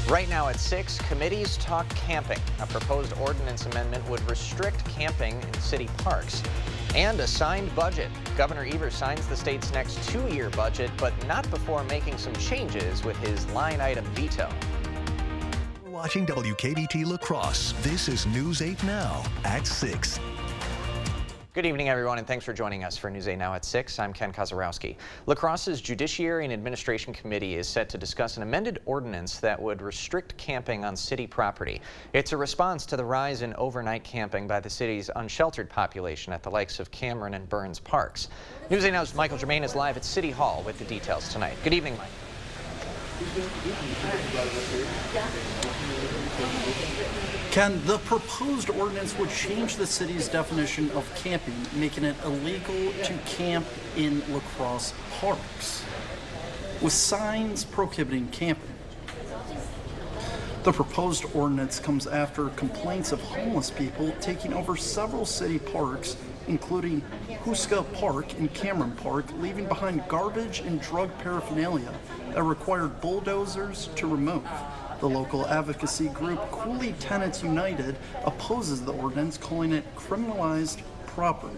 Right now at 6, committees talk camping. A proposed ordinance amendment would restrict camping in city parks. And a signed budget. Governor Evers signs the state's next 2-year budget, but not before making some changes with his line item veto. We're watching WKBT La Crosse. This is News 8 Now at 6. Good evening, everyone, and thanks for joining us for News 8 Now at 6. I'm Ken Kozarowski. La Crosse's Judiciary and Administration Committee is set to discuss an amended ordinance that would restrict camping on city property. It's a response to the rise in overnight camping by the city's unsheltered population at the likes of Cameron and Burns Parks. News 8 Now's Michael Germain is live at City Hall with the details tonight. Good evening, Mike. Ken, the proposed ordinance would change the city's definition of camping, making it illegal to camp in La Crosse parks, with signs prohibiting camping. The proposed ordinance comes after complaints of homeless people taking over several city parks, including Huska Park and Cameron Park, leaving behind garbage and drug paraphernalia that required bulldozers to remove. The local advocacy group Cooley Tenants United opposes the ordinance, calling it criminalized poverty.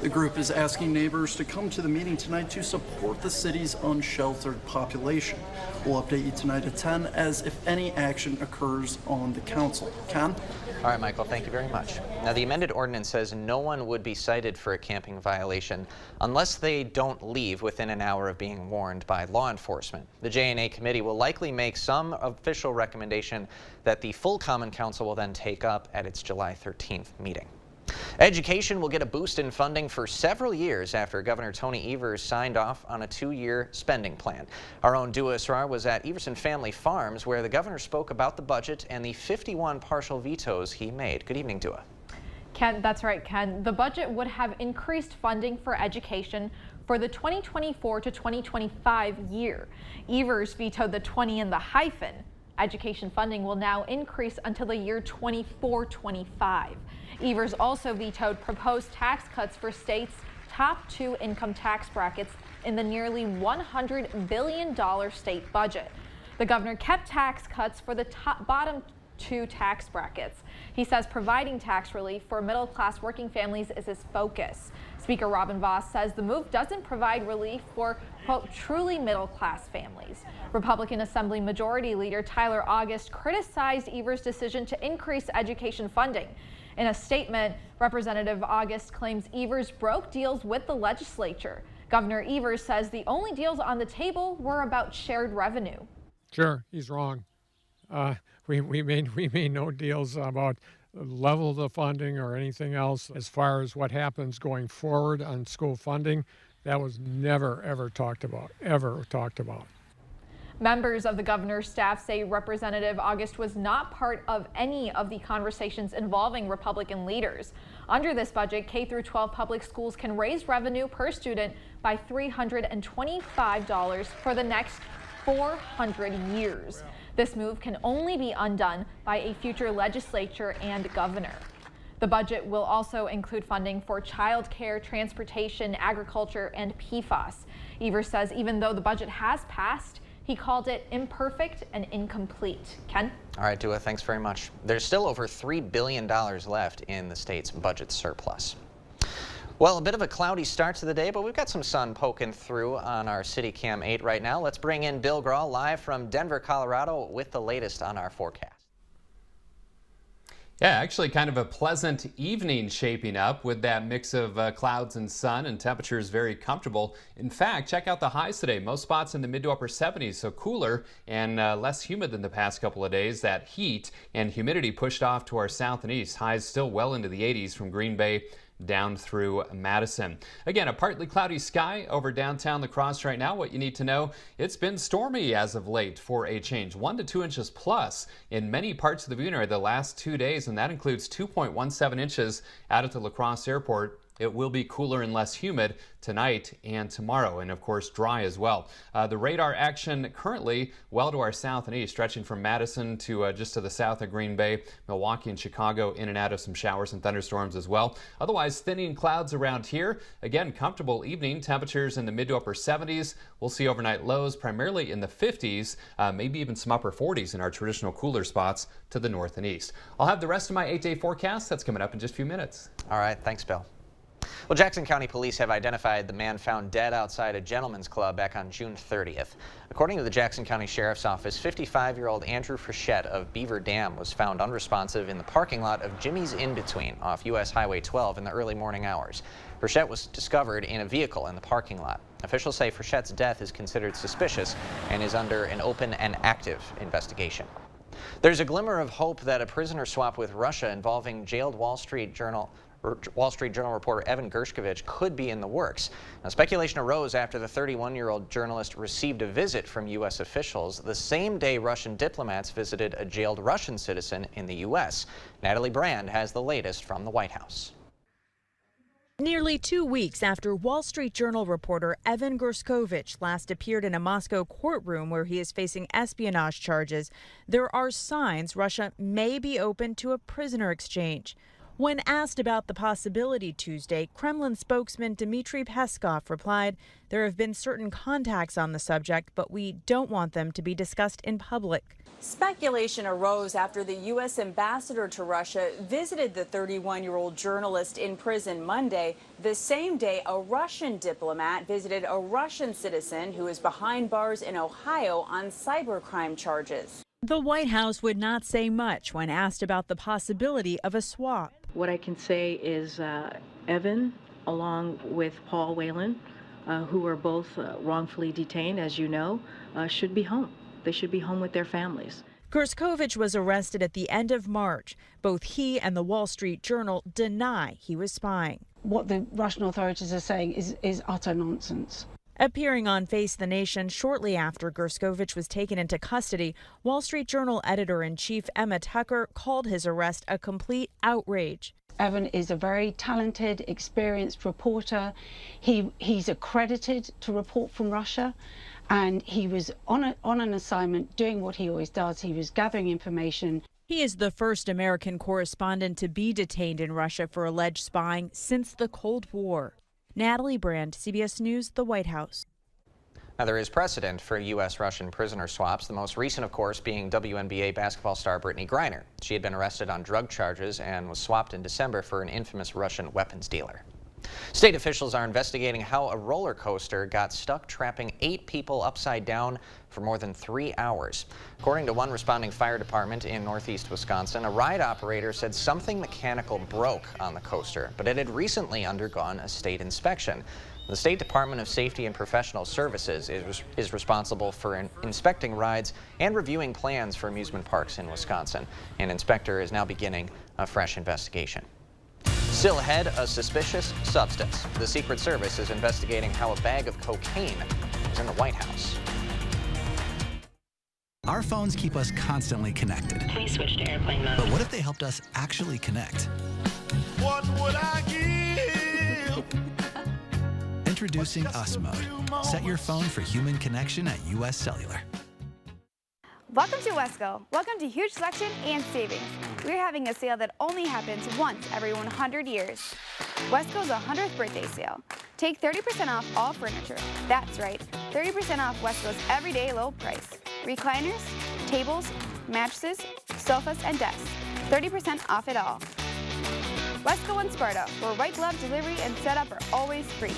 The group is asking neighbors to come to the meeting tonight to support the city's unsheltered population. We'll update you tonight at 10 as if any action occurs on the council. Ken? All right, Michael, thank you very much. Now, the amended ordinance says no one would be cited for a camping violation unless they don't leave within an hour of being warned by law enforcement. The J&A committee will likely make some official recommendation that the full Common Council will then take up at its July 13th meeting. Education will get a boost in funding for several years after Governor Tony Evers signed off on a 2-year spending plan. Our own Dua Esrar was at Everson Family Farms, where the governor spoke about the budget and the 51 partial vetoes he made. Good evening, Dua. Ken, that's right, Ken. The budget would have increased funding for education for the 2024 to 2025 year. Evers vetoed the 20 in the hyphen. Education funding will now increase until the year 24-25. Evers also vetoed proposed tax cuts for states' top 2 income tax brackets in the nearly $100 billion state budget. The governor kept tax cuts for the bottom 2 tax brackets. He says providing tax relief for middle-class working families is his focus. Speaker Robin Vos says the move doesn't provide relief for, quote, truly middle-class families. Republican Assembly Majority Leader Tyler August criticized Evers' decision to increase education funding. In a statement, Representative August claims Evers broke deals with the legislature. Governor Evers says the only deals on the table were about shared revenue. Sure, he's wrong. We made no deals about the level of the funding or anything else. As far as what happens going forward on school funding, that was never, ever talked about. Members of the governor's staff say Representative August was not part of any of the conversations involving Republican leaders. Under this budget, K-12 public schools can raise revenue per student by $325 for the next 400 years. This move can only be undone by a future legislature and governor. The budget will also include funding for child care, transportation, agriculture, and PFAS. Evers says even though the budget has passed, he called it imperfect and incomplete. Ken? All right, Dua, thanks very much. There's still over $3 billion left in the state's budget surplus. Well, a bit of a cloudy start to the day, but we've got some sun poking through on our City Cam 8 right now. Let's bring in Bill Grahl live from Denver, Colorado with the latest on our forecast. Yeah, actually kind of a pleasant evening shaping up with that mix of clouds and sun, and temperatures very comfortable. In fact, check out the highs today. Most spots in the mid to upper 70s, so cooler and less humid than the past couple of days. That heat and humidity pushed off to our south and east. Highs still well into the 80s from Green Bay down through Madison. Again, a partly cloudy sky over downtown La Crosse right now. What you need to know, it's been stormy as of late for a change. 1 to 2 inches plus in many parts of the Boone area the last 2 days, and that includes 2.17 inches out at the La Crosse Airport It will be cooler and less humid tonight and tomorrow, and of course dry as well. The radar action currently well to our south and east, stretching from Madison to just to the south of Green Bay, Milwaukee and Chicago, in and out of some showers and thunderstorms as well. Otherwise, thinning clouds around here. Again, comfortable evening temperatures in the mid to upper 70s. We'll see overnight lows primarily in the 50s, maybe even some upper 40s in our traditional cooler spots to the north and east. I'll have the rest of my 8-day forecast. That's coming up in just a few minutes. All right, thanks, Bill. Well, Jackson County Police have identified the man found dead outside a gentleman's club back on June 30th. According to the Jackson County Sheriff's Office, 55-year-old Andrew Frechette of Beaver Dam was found unresponsive in the parking lot of Jimmy's In-Between off U.S. Highway 12 in the early morning hours. Frechette was discovered in a vehicle in the parking lot. Officials say Frechette's death is considered suspicious and is under an open and active investigation. There's a glimmer of hope that a prisoner swap with Russia involving jailed Wall Street Journal reporter Evan Gershkovich could be in the works. Now, speculation arose after the 31-year-old journalist received a visit from U.S. officials the same day Russian diplomats visited a jailed Russian citizen in the U.S. Natalie Brand has the latest from the White House. Nearly 2 weeks after Wall Street Journal reporter Evan Gershkovich last appeared in a Moscow courtroom where he is facing espionage charges, there are signs Russia may be open to a prisoner exchange. When asked about the possibility Tuesday, Kremlin spokesman Dmitry Peskov replied, "There have been certain contacts on the subject, but we don't want them to be discussed in public." Speculation arose after the U.S. ambassador to Russia visited the 31-year-old journalist in prison Monday, the same day a Russian diplomat visited a Russian citizen who is behind bars in Ohio on cybercrime charges. The White House would not say much when asked about the possibility of a swap. What I can say is Evan, along with Paul Whelan, who are both wrongfully detained, as you know, should be home. They should be home with their families. Gershkovich was arrested at the end of March. Both he and the Wall Street Journal deny he was spying. What the Russian authorities are saying is utter nonsense. Appearing on Face the Nation shortly after Gershkovich was taken into custody, Wall Street Journal editor-in-chief Emma Tucker called his arrest a complete outrage. Evan is a very talented, experienced reporter. He's accredited to report from Russia, and he was on an assignment doing what he always does. He was gathering information. He is the first American correspondent to be detained in Russia for alleged spying since the Cold War. Natalie Brand, CBS News, the White House. Now, there is precedent for U.S.-Russian prisoner swaps, the most recent, of course, being WNBA basketball star Brittany Griner. She had been arrested on drug charges and was swapped in December for an infamous Russian weapons dealer. State officials are investigating how a roller coaster got stuck trapping 8 people upside down for more than 3 hours. According to one responding fire department in northeast Wisconsin, a ride operator said something mechanical broke on the coaster, but it had recently undergone a state inspection. The State Department of Safety and Professional Services is responsible for inspecting rides and reviewing plans for amusement parks in Wisconsin. An inspector is now beginning a fresh investigation. Still ahead, a suspicious substance. The Secret Service is investigating how a bag of cocaine is in the White House. Our phones keep us constantly connected. Please switch to airplane mode. But what if they helped us actually connect? What would I give? Introducing US Mode. Set your phone for human connection at US Cellular. Welcome to Wesco. Welcome to huge selection and savings. We're having a sale that only happens once every 100 years. Wesco's 100th birthday sale. Take 30% off all furniture. That's right, 30% off Wesco's everyday low price. Recliners, tables, mattresses, sofas, and desks. 30% off it all. Wesco and Sparta, where white glove delivery and setup are always free.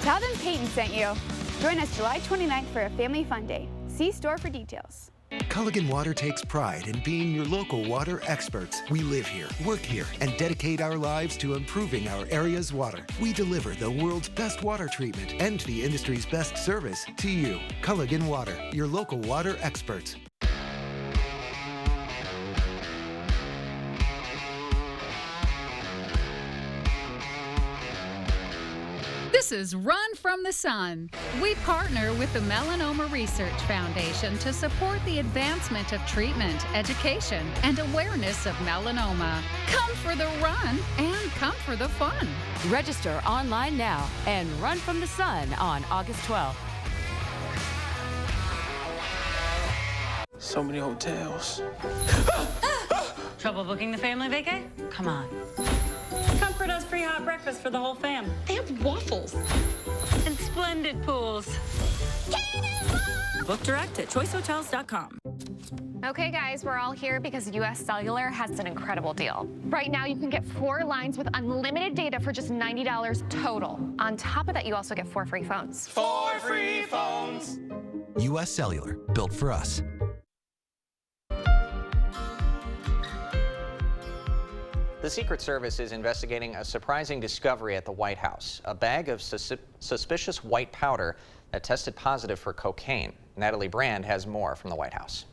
Tell them Peyton sent you. Join us July 29th for a family fun day. See store for details. Culligan Water takes pride in being your local water experts. We live here, work here, and dedicate our lives to improving our area's water. We deliver the world's best water treatment and the industry's best service to you. Culligan Water, your local water experts. This is Run from the Sun. We partner with the Melanoma Research Foundation to support the advancement of treatment, education, and awareness of melanoma. Come for the run and come for the fun. Register online now and Run from the Sun on August 12th. So many hotels. Trouble booking the family vacay? Come on. Comfort does free hot breakfast for the whole fam. They have waffles. And splendid pools. Book direct at choicehotels.com. Okay, guys, we're all here because US Cellular has an incredible deal. Right now, you can get 4 lines with unlimited data for just $90 total. On top of that, you also get 4 free phones. 4 free phones. U.S. Cellular, built for us. The Secret Service is investigating a surprising discovery at the White House, a bag of suspicious white powder that tested positive for cocaine. Natalie Brand has more from the White House.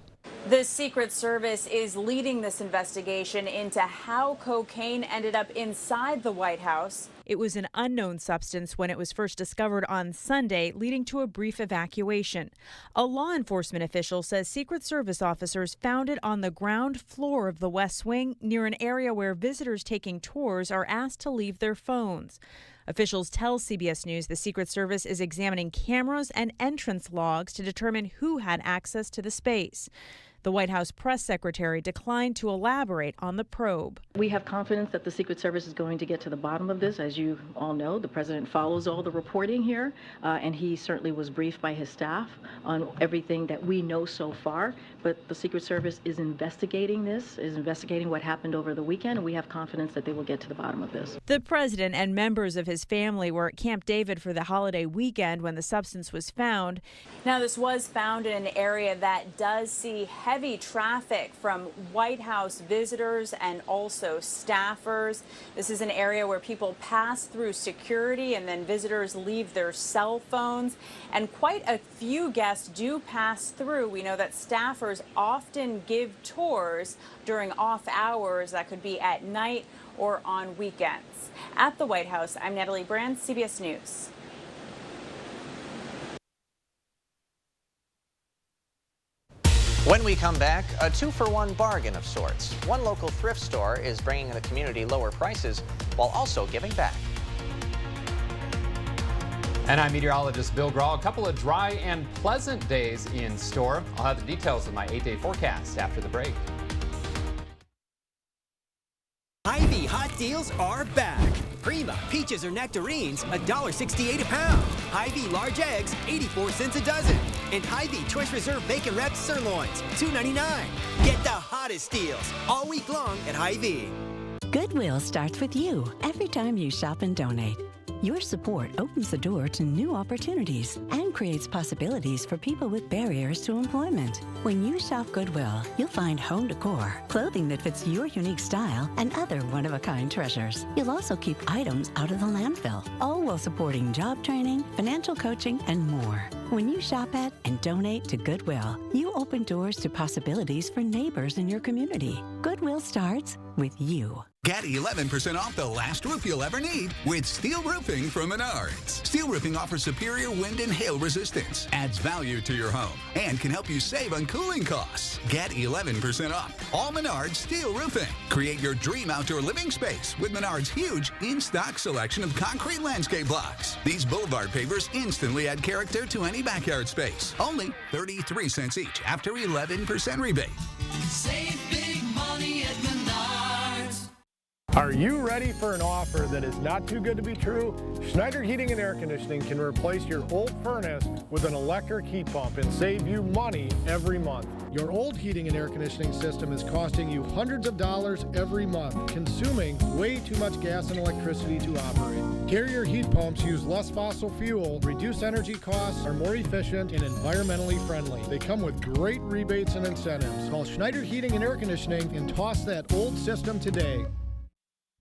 The Secret Service is leading this investigation into how cocaine ended up inside the White House. It was an unknown substance when it was first discovered on Sunday, leading to a brief evacuation. A law enforcement official says Secret Service officers found it on the ground floor of the West Wing, near an area where visitors taking tours are asked to leave their phones. Officials tell CBS News the Secret Service is examining cameras and entrance logs to determine who had access to the space. The White House press secretary declined to elaborate on the probe. We have confidence that the Secret Service is going to get to the bottom of this. As you all know, the president follows all the reporting here, and he certainly was briefed by his staff on everything that we know so far. But the Secret Service is investigating this, is investigating what happened over the weekend, and we have confidence that they will get to the bottom of this. The president and members of his family were at Camp David for the holiday weekend when the substance was found. Now, this was found in an area that does see heavy traffic from White House visitors and also staffers. This is an area where people pass through security and then visitors leave their cell phones. And quite a few guests do pass through. We know that staffers often give tours during off hours. That could be at night or on weekends. At the White House, I'm Natalie Brand, CBS News. When we come back, a 2-for-1 bargain of sorts. One local thrift store is bringing the community lower prices while also giving back. And I'm meteorologist Bill Grahl. A couple of dry and pleasant days in store. I'll have the details of my 8-day forecast after the break. Hy-Vee hot deals are back. Prima peaches or nectarines, $1.68 a pound. Hy-Vee large eggs, 84 cents a dozen. And Hy-Vee Choice Reserve Bacon Wrapped Sirloins, $2.99. Get the hottest deals all week long at Hy-Vee. Goodwill starts with you every time you shop and donate. Your support opens the door to new opportunities and creates possibilities for people with barriers to employment. When you shop Goodwill, you'll find home decor, clothing that fits your unique style, and other one-of-a-kind treasures. You'll also keep items out of the landfill, all while supporting job training, financial coaching, and more. When you shop at and donate to Goodwill, you open doors to possibilities for neighbors in your community. Goodwill starts with you. Get 11% off the last roof you'll ever need with steel roofing from Menards. Steel roofing offers superior wind and hail resistance, adds value to your home, and can help you save on cooling costs. Get 11% off all Menards steel roofing. Create your dream outdoor living space with Menards' huge in-stock selection of concrete landscape blocks. These boulevard pavers instantly add character to any backyard space. Only 33 cents each after 11% rebate. Save big money at Menards. Are you ready for an offer that is not too good to be true? Schneider Heating and Air Conditioning can replace your old furnace with an electric heat pump and save you money every month. Your old heating and air conditioning system is costing you hundreds of dollars every month, consuming way too much gas and electricity to operate. Carrier heat pumps use less fossil fuel, reduce energy costs, are more efficient, and environmentally friendly. They come with great rebates and incentives. Call Schneider Heating and Air Conditioning and toss that old system today.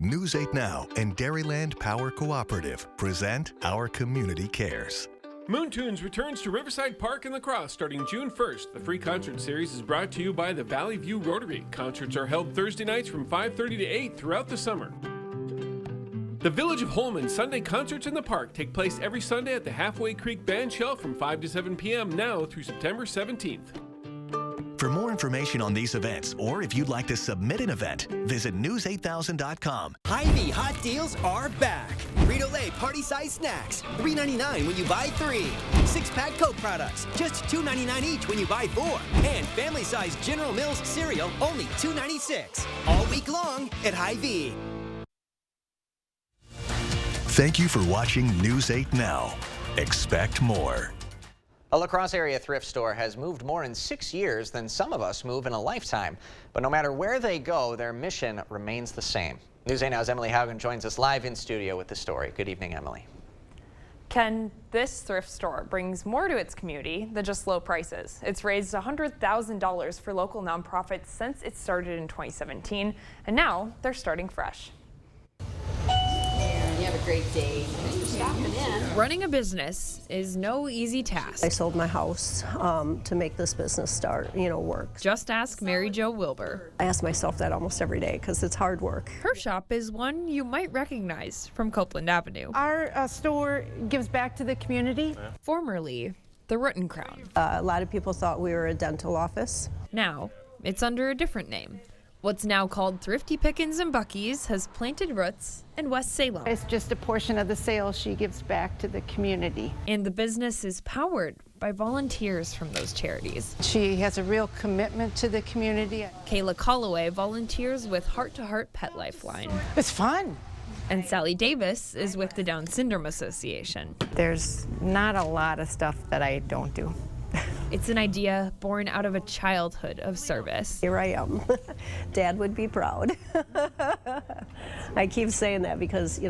News 8 Now and Dairyland Power Cooperative present Our Community Cares. Moontunes returns to Riverside Park in La Crosse starting June 1st. The free concert series is brought to you by the Valley View Rotary. Concerts are held Thursday nights from 5:30 to 8 throughout the summer. The Village of Holman Sunday Concerts in the Park take place every Sunday at the Halfway Creek Band Shell from 5 to 7 p.m. now through September 17th. For more information on these events, or if you'd like to submit an event, visit news8000.com. Hy-Vee hot deals are back. Frito-Lay party-size snacks, $3.99 when you buy 3. 6-pack Coke products, just $2.99 each when you buy 4. And family-size General Mills cereal, only $2.96. All week long at Hy-Vee. Thank you for watching News 8 Now. Expect more. A La Crosse area thrift store has moved more in 6 years than some of us move in a lifetime. But no matter where they go, their mission remains the same. News 8 Now's Emily Haugen joins us live in studio with the story. Good evening, Emily. Ken, this thrift store brings more to its community than just low prices. It's raised $100,000 for local nonprofits since it started in 2017, and now they're starting fresh. You have a great day. Thanks for stopping in. Running a business is no easy task. I sold my house to make this business start, work. Just ask Mary Jo Wilbur. I ask myself that almost every day because it's hard work. Her shop is one you might recognize from Copeland Avenue. Our store gives back to the community. Formerly, the Root and Crown. A lot of people thought we were a dental office. Now, it's under a different name. What's now called Thrifty Pickins and Bucky's has planted roots in West Salem. It's just a portion of the sales she gives back to the community. And the business is powered by volunteers from those charities. She has a real commitment to the community. Kayla Calloway volunteers with Heart to Heart Pet Lifeline. It's fun. And Sally Davis is with the Down Syndrome Association. There's not a lot of stuff that I don't do. It's an idea born out of a childhood of service. Here I am. Dad would be proud. I keep saying that because,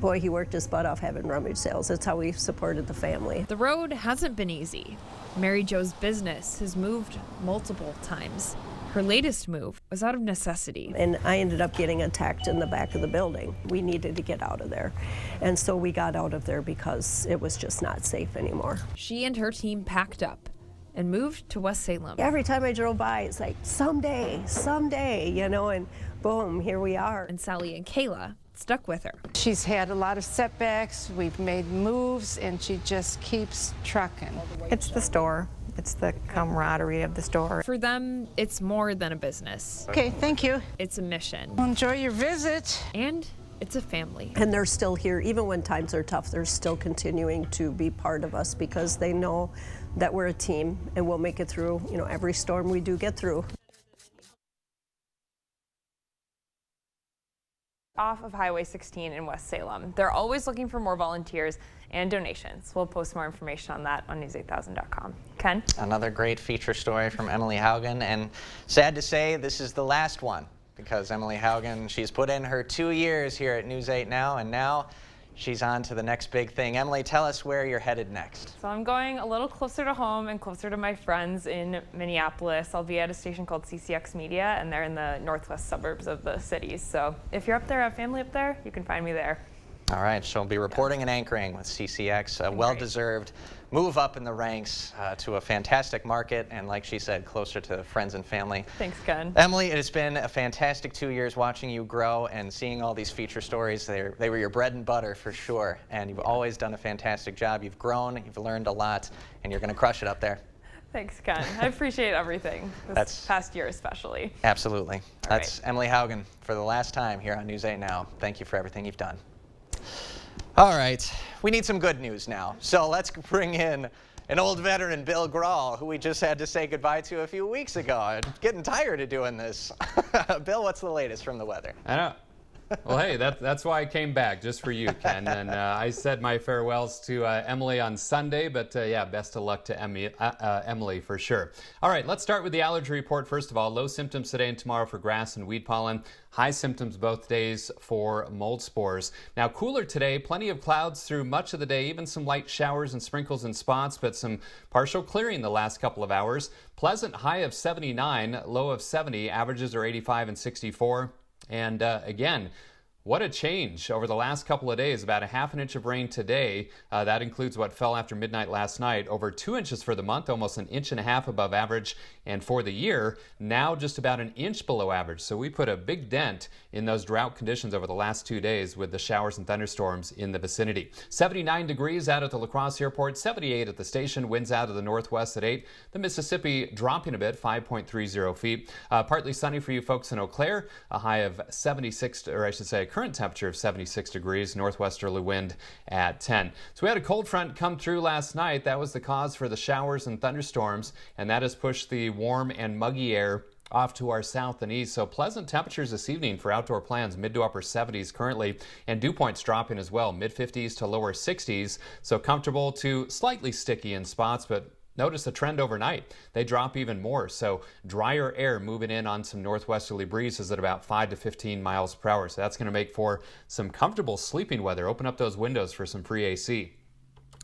boy, he worked his butt off having rummage sales. That's how we supported the family. The road hasn't been easy. Mary Jo's business has moved multiple times. Her latest move was out of necessity. And I ended up getting attacked in the back of the building. We needed to get out of there. And so we got out of there because it was just not safe anymore. She and her team packed up and moved to West Salem. Every time I drove by, it's like, someday, and boom, here we are. And Sally and Kayla stuck with her. She's had a lot of setbacks. We've made moves, and she just keeps trucking. It's the store. It's the camaraderie of the store. For them, it's more than a business. Okay, thank you. It's a mission. Well, enjoy your visit. And it's a family. And they're still here. Even when times are tough, they're still continuing to be part of us because they know that we're a team and we'll make it through, every storm we do get through. Off of Highway 16 in West Salem. They're always looking for more volunteers and donations. We'll post more information on that on news8000.com. Ken? Another great feature story from Emily Haugen, and sad to say this is the last one because Emily Haugen, she's put in her 2 years here at News 8 Now, and now she's on to the next big thing. Emily, tell us where you're headed next. So I'm going a little closer to home and closer to my friends in Minneapolis. I'll be at a station called CCX Media, and they're in the northwest suburbs of the city. So if you're up there, have family up there, you can find me there. All right, she'll be reporting and anchoring with CCX. A well-deserved move up in the ranks to a fantastic market, and like she said, closer to friends and family. Thanks, Ken. Emily, it has been a fantastic 2 years watching you grow and seeing all these feature stories. They were your bread and butter for sure, and you've always done a fantastic job. You've grown, you've learned a lot, and you're going to crush it up there. Thanks, Ken. I appreciate everything, this past year especially. Absolutely. That's Emily Haugen for the last time here on News 8 Now. Thank you for everything you've done. All right, we need some good news now. So let's bring in an old veteran, Bill Grahl, who we just had to say goodbye to a few weeks ago. I'm getting tired of doing this. Bill, what's the latest from the weather? I know. Well, hey, that's why I came back, just for you, Ken. And I said my farewells to Emily on Sunday, but yeah, best of luck to Emily for sure. All right, let's start with the allergy report. First of all, low symptoms today and tomorrow for grass and weed pollen. High symptoms both days for mold spores. Now, cooler today, plenty of clouds through much of the day, even some light showers and sprinkles in spots, but some partial clearing the last couple of hours. Pleasant high of 79, low of 70, averages are 85 and 64. And again, What a change over the last couple of days. About a half an inch of rain today. That includes what fell after midnight last night. Over 2 inches for the month, almost an inch and a half above average. And for the year, now just about an inch below average. So we put a big dent in those drought conditions over the last 2 days with the showers and thunderstorms in the vicinity. 79 degrees out at the La Crosse Airport, 78 at the station. Winds out of the northwest at 8. The Mississippi dropping a bit, 5.30 feet. Partly sunny for you folks in Eau Claire. A high of 76, or I should say, current temperature of 76 degrees, northwesterly wind at 10. So we had a cold front come through last night. That was the cause for the showers and thunderstorms, and that has pushed the warm and muggy air off to our south and east. So pleasant temperatures this evening for outdoor plans, mid to upper 70s currently, and dew points dropping as well, mid 50s to lower 60s. So comfortable to slightly sticky in spots, but notice the trend overnight. They drop even more, so drier air moving in on some northwesterly breezes at about 5 to 15 miles per hour. So that's going to make for some comfortable sleeping weather. Open up those windows for some free AC.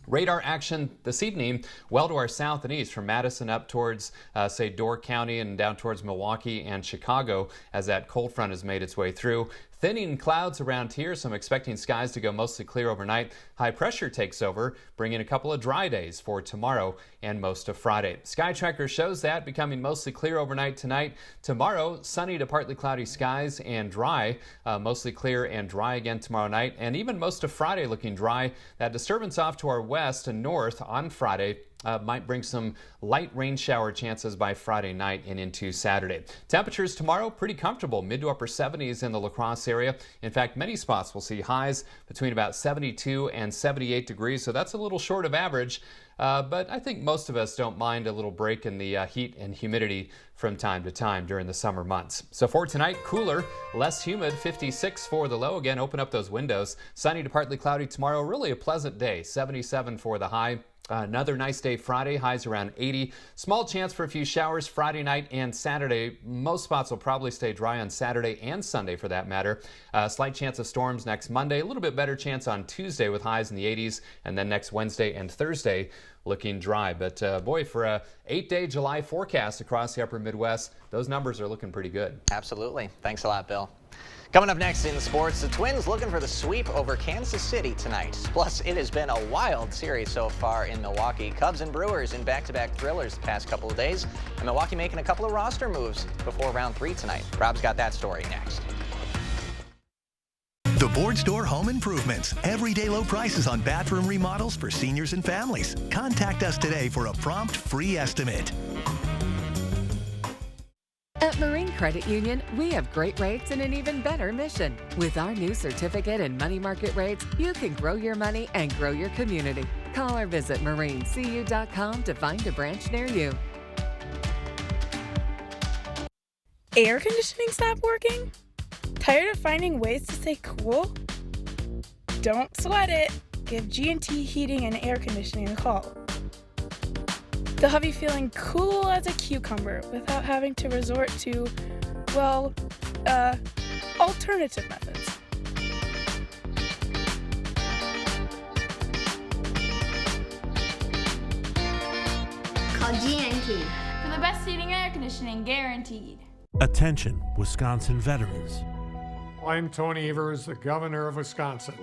Radar action this evening, well to our south and east from Madison up towards, say, Door County and down towards Milwaukee and Chicago as that cold front has made its way through. Thinning clouds around here, so I'm expecting skies to go mostly clear overnight. High pressure takes over, bringing a couple of dry days for tomorrow and most of Friday. Sky Tracker shows that becoming mostly clear overnight tonight. Tomorrow, sunny to partly cloudy skies and dry, mostly clear and dry again tomorrow night. And even most of Friday looking dry. That disturbance off to our west and north on Friday might bring some light rain shower chances by Friday night and into Saturday. Temperatures tomorrow pretty comfortable, mid to upper 70s in the La Crosse area. In fact, many spots will see highs between about 72 and 78 degrees, so that's a little short of average. But I think most of us don't mind a little break in the heat and humidity from time to time during the summer months. So for tonight, cooler, less humid, 56 for the low. Again, open up those windows. Sunny to partly cloudy tomorrow, really a pleasant day, 77 for the high. Another nice day Friday, highs around 80. Small chance for a few showers Friday night and Saturday. Most spots will probably stay dry on Saturday and Sunday for that matter. Slight chance of storms next Monday. A little bit better chance on Tuesday with highs in the 80s. And then next Wednesday and Thursday looking dry. But boy, for a 8-day July forecast across the upper Midwest, those numbers are looking pretty good. Absolutely. Thanks a lot, Bill. Coming up next in sports, the Twins looking for the sweep over Kansas City tonight. Plus, it has been a wild series so far in Milwaukee. Cubs and Brewers in back-to-back thrillers the past couple of days. And Milwaukee making a couple of roster moves before round 3 tonight. Rob's got that story next. The Board Store Home Improvements. Everyday low prices on bathroom remodels for seniors and families. Contact us today for a prompt free estimate. At Marine Credit Union, we have great rates and an even better mission. With our new certificate and money market rates, you can grow your money and grow your community. Call or visit marinecu.com to find a branch near you. Air conditioning stopped working? Tired of finding ways to stay cool? Don't sweat it. Give G&T Heating and Air Conditioning a call. They'll have you feeling cool as a cucumber without having to resort to, well, alternative methods. Call G&T for the best heating and air conditioning guaranteed. Attention, Wisconsin veterans. I'm Tony Evers, the governor of Wisconsin.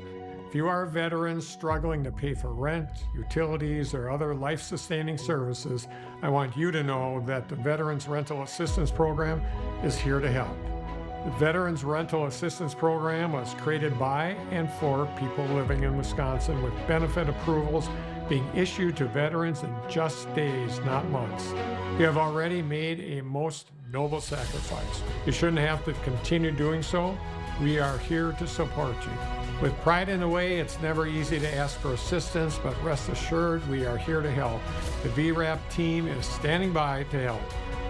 If you are a veteran struggling to pay for rent, utilities, or other life-sustaining services, I want you to know that the Veterans Rental Assistance Program is here to help. The Veterans Rental Assistance Program was created by and for people living in Wisconsin, with benefit approvals being issued to veterans in just days, not months. You have already made a most noble sacrifice. You shouldn't have to continue doing so. We are here to support you. With pride in the way, it's never easy to ask for assistance, but rest assured we are here to help. The VRAP team is standing by to help.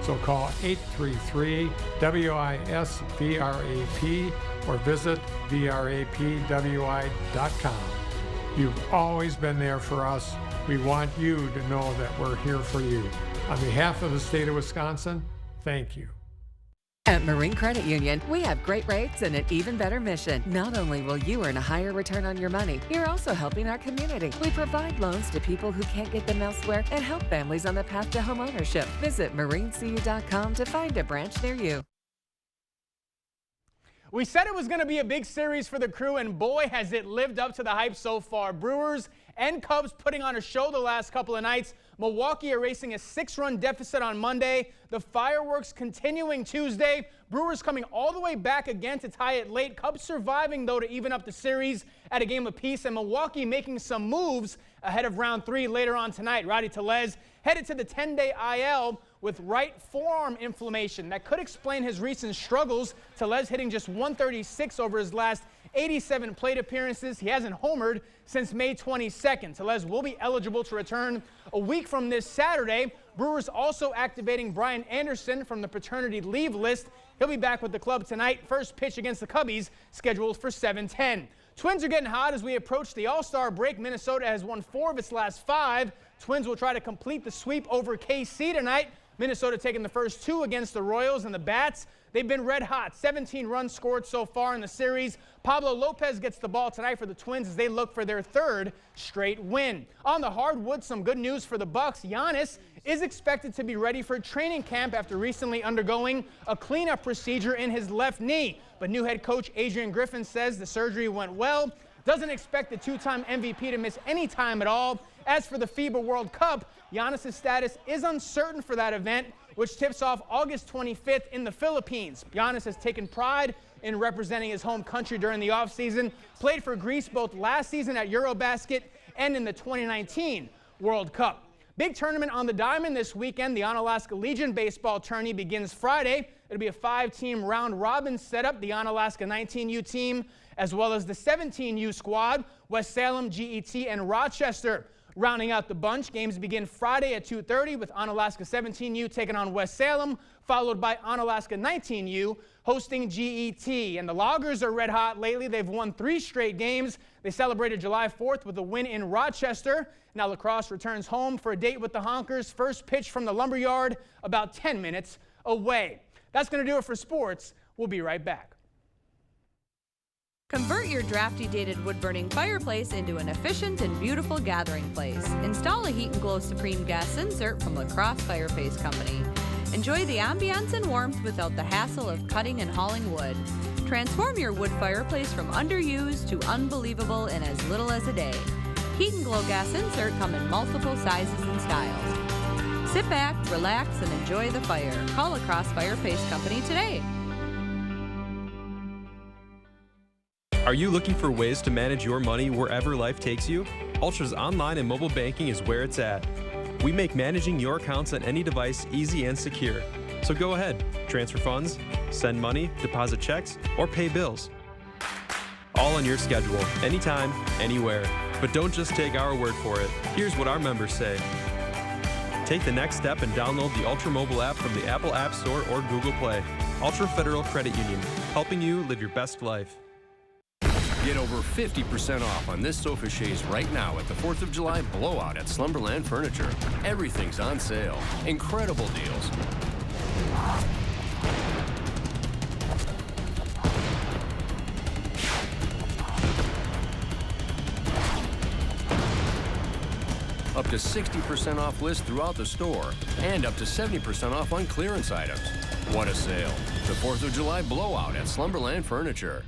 So call 833-WIS-VRAP or visit VRAPWI.com. You've always been there for us. We want you to know that we're here for you. On behalf of the state of Wisconsin, thank you. At Marine Credit Union, we have great rates and an even better mission. Not only will you earn a higher return on your money, you're also helping our community. We provide loans to people who can't get them elsewhere and help families on the path to homeownership. Visit marinecu.com to find a branch near you. We said it was going to be a big series for the Crew, and boy, has it lived up to the hype so far. Brewers and Cubs putting on a show the last couple of nights. Milwaukee erasing a 6-run deficit on Monday. The fireworks continuing Tuesday. Brewers coming all the way back again to tie it late. Cubs surviving, though, to even up the series at a game apiece. And Milwaukee making some moves ahead of round 3 later on tonight. Rowdy Tellez headed to the 10-day IL with right forearm inflammation. That could explain his recent struggles. Tellez hitting just 136 over his last 87 plate appearances. He hasn't homered since May 22nd. Tellez will be eligible to return a week from this Saturday. Brewers also activating Brian Anderson from the paternity leave list. He'll be back with the club tonight. First pitch against the Cubbies scheduled for 7:10. Twins are getting hot as we approach the All-Star break. Minnesota has won 4 of its last 5. Twins will try to complete the sweep over KC tonight. Minnesota taking the first 2 against the Royals, and the Bats, they've been red hot. 17 runs scored so far in the series. Pablo Lopez gets the ball tonight for the Twins as they look for their 3rd straight win. On the hardwood, some good news for the Bucks. Giannis is expected to be ready for training camp after recently undergoing a cleanup procedure in his left knee. But new head coach Adrian Griffin says the surgery went well. Doesn't expect the 2-time MVP to miss any time at all. As for the FIBA World Cup, Giannis' status is uncertain for that event, which tips off August 25th in the Philippines. Giannis has taken pride in representing his home country during the offseason, played for Greece both last season at Eurobasket and in the 2019 World Cup. Big tournament on the diamond this weekend. The Onalaska Legion baseball tourney begins Friday. It'll be a 5-team round-robin setup. The Onalaska 19U team, as well as the 17U squad, West Salem, GET, and Rochester. Rounding out the bunch, games begin Friday at 2:30 with Onalaska 17U taking on West Salem, followed by Onalaska 19U hosting GET. And the Loggers are red hot lately. They've won 3 straight games. They celebrated July 4th with a win in Rochester. Now lacrosse returns home for a date with the Honkers. First pitch from the Lumberyard about 10 minutes away. That's going to do it for sports. We'll be right back. Convert your drafty dated wood-burning fireplace into an efficient and beautiful gathering place. Install a Heat and Glow Supreme gas insert from La Crosse Fireplace Company. Enjoy the ambiance and warmth without the hassle of cutting and hauling wood. Transform your wood fireplace from underused to unbelievable in as little as a day. Heat and Glow gas insert come in multiple sizes and styles. Sit back, relax, and enjoy the fire. Call La Crosse Fireplace Company today. Are you looking for ways to manage your money wherever life takes you? Ultra's online and mobile banking is where it's at. We make managing your accounts on any device easy and secure. So go ahead, transfer funds, send money, deposit checks, or pay bills. All on your schedule, anytime, anywhere. But don't just take our word for it. Here's what our members say. Take the next step and download the Ultra mobile app from the Apple App Store or Google Play. Ultra Federal Credit Union, helping you live your best life. Get over 50% off on this sofa chaise right now at the 4th of July blowout at Slumberland Furniture. Everything's on sale. Incredible deals. Up to 60% off list throughout the store and up to 70% off on clearance items. What a sale. The 4th of July blowout at Slumberland Furniture.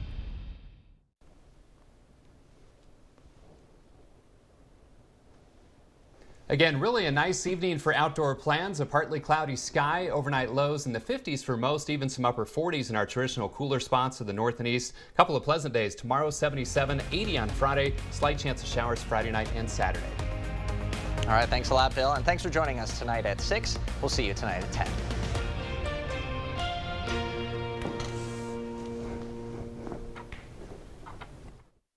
Again, really a nice evening for outdoor plans. A partly cloudy sky, overnight lows in the 50s for most, even some upper 40s in our traditional cooler spots to the north and east. A couple of pleasant days. Tomorrow, 77, 80 on Friday. Slight chance of showers Friday night and Saturday. All right, thanks a lot, Bill, and thanks for joining us tonight at 6. We'll see you tonight at 10.